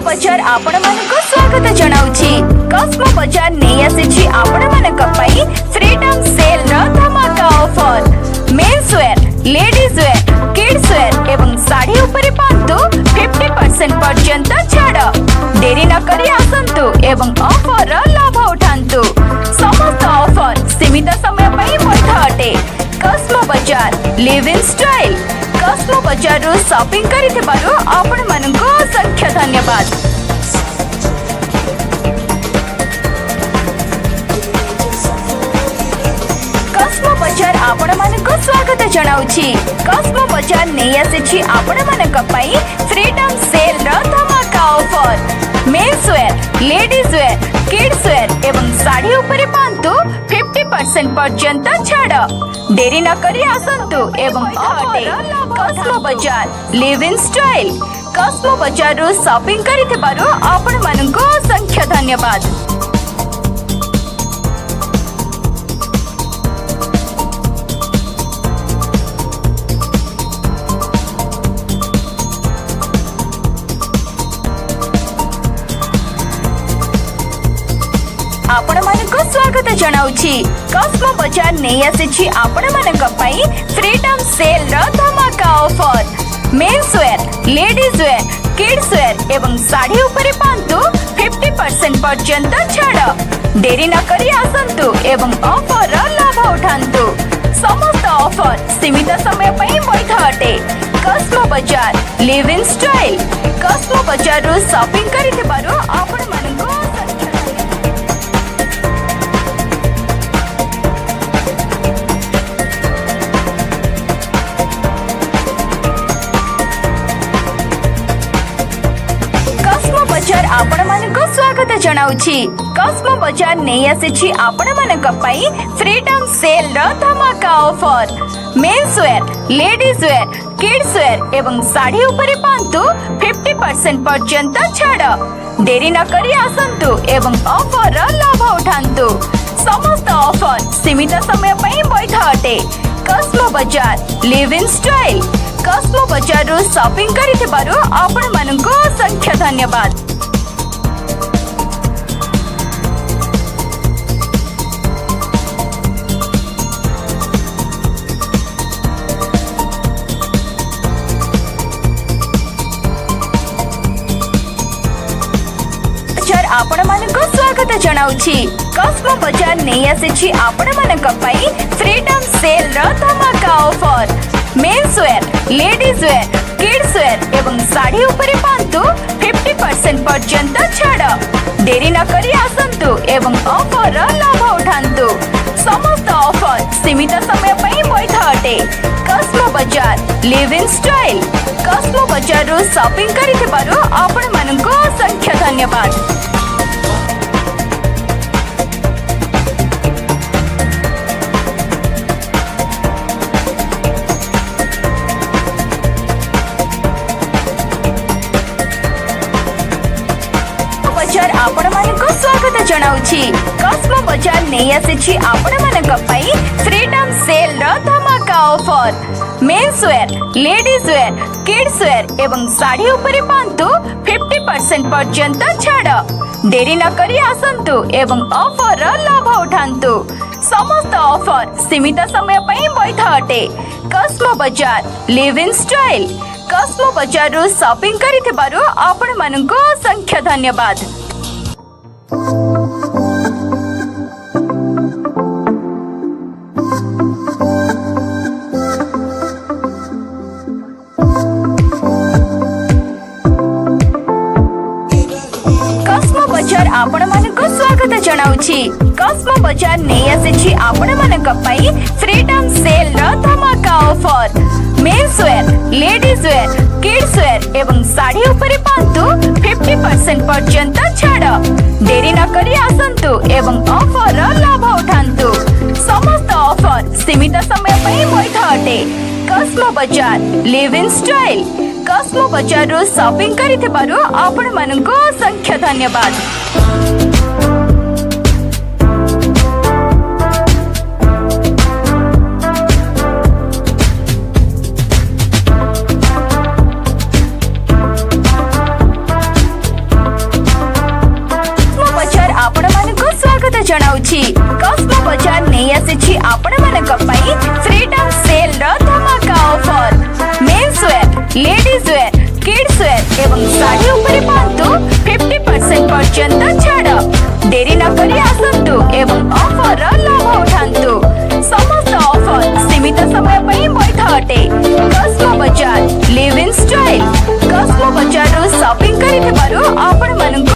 बजार आपण मानको स्वागत जणाउछि। कस्मो बजार नै आसीछि आपण मानक पई फ्रीडम सेल रो धमाका offer. Men's wear, ladies wear, kids where एवं साड़ी उपरे पांतु 50% पर्यंत छाड़। देरी न करी आसंतु एवं ऑफर रो लाभ उठांतु। समस्त ऑफर सीमित समय पई वैध अटे। कस्मो बजार लिव इन स्टाइल। कस्मो बजार रो शॉपिंग करिथिबारु आपण मानको असंख्य धन्यवाद। कस्मो बजार आपण मानको स्वागत जणाउछि। कस्मो बजार नै आसीछि आपण मानक पई फ्रीडम सेल रो धमाका offer. Men's wear, ladies wear, kids where एवं साड़ी उपरे पांतु 50% पर्यंत छाड़। देरी न करी आसंतु एवं कस्मो बजार लिव इन स्टाइल। कस्मो बजार रो शॉपिंग करिथिबारु आपण मानको असंख्य धन्यवाद। आपण मानको स्वागत जणाउछि। कस्मो बजार नै आसीछि आपण मानक पई फ्रीडम सेल रो धमाका offer. Men's wear, ladies wear, kids where एवं साड़ी उपरे पांतु 50% पर्यंत छाड़। देरी न करी आसंतु एवं ऑफर रो लाभ उठांतु। समस्त ऑफर सीमित समय पई वैध अटे। कस्मो बजार लिव इन स्टाइल। कस्मो बजार रो शॉपिंग करिथिबारु आपण मानको आपण मानको स्वागत जणाउछि। कस्मो बजार नै आसीछि आपण मानक पई फ्रीडम सेल रो धमाका offer. Men's wear, ladies wear, kids where एवं साड़ी उपरे पांतु 50% पर्यंत छाड़। देरी न करी आसंतु एवं ऑफर रो लाभ उठांतु। समस्त ऑफर सीमित समय पई वैध अटे। कस्मो बजार लिव इन स्टाइल। कस्मो बजार रो शॉपिंग करिथिबारु आपण मानको असंख्य धन्यवाद। आपण मानको स्वागत जणाउछि। कस्मो बजार नै आसीछि आपण मानक पई फ्रीडम सेल रो धमाका offer. Men's wear, ladies wear, kids where एवं साड़ी उपरे पांतु 50% पर्यंत छाड़। देरी न करी आसंतु एवं ऑफर रो लाभ उठांतु। समस्त ऑफर सीमित समय पई वैध अटे। कस्मो बजार लिव इन स्टाइल। कस्मो बजार रो शॉपिंग करिथिबारु आपण मानको असंख्य धन्यवाद। आपण मानको स्वागत जणाउछि। कस्मो बजार नै आसीछि आपण मानक पई फ्रीडम सेल रो धमाका offer. Men's wear, ladies wear, kids where एवं साड़ी उपरे पांतु 50% पर्यंत छाड़। देरी न करी आसंतु एवं ऑफर रो लाभ उठांतु। समस्त ऑफर सीमित समय पई वैध अटे। कस्मो बजार लिव इन स्टाइल। कस्मो बजार रो शॉपिंग करिथिबारु आपण मानको असंख्य धन्यवाद। आपण मानको स्वागत जणाउछि। कस्मो बजार नै आसीछि आपण मानक पई फ्रीडम सेल रो धमाका offer. Men's wear, ladies wear, kids where एवं साड़ी उपरे पांतु 50% पर्यंत छाड़। देरी न करी आसंतु एवं ऑफर रो लाभ उठांतु। समस्त ऑफर सीमित समय पई वैध अटे। कस्मो बजार लिव इन स्टाइल। कस्मो बजार रो शॉपिंग करिथिबारु आपण मानको असंख्य धन्यवाद। ଚାଲିଛି। କସ୍ମୋ ବଜାର ନେଇ ଆସିଛି ଆପଣମାନଙ୍କ ପାଇଁ ଫ୍ରିଡମ୍ ସେଲ୍ ର ଧମାକା offer. Men's wear, ladies wear, kids wear ଏବଂ ଶାଢ଼ୀ ଉପରେ ପାଆନ୍ତୁ 50% ପର୍ଯ୍ୟନ୍ତ ଛାଡ଼। ଡେରି ନ କରି ଆସନ୍ତୁ ଏବଂ ଅଫରର ଲାଭ ଉଠାନ୍ତୁ। ସମସ୍ତ ଅଫର ସୀମିତ ସମୟ ପାଇଁ ବୈଧ ଅଟେ। କସ୍ମୋ ବଜାର, ଲିଭ୍ ଇନ୍ ଷ୍ଟାଇଲ୍। କସ୍ମୋ ବଜାରରୁ ସପିଂ କରିଥିବାରୁ ଆପଣମାନଙ୍କୁ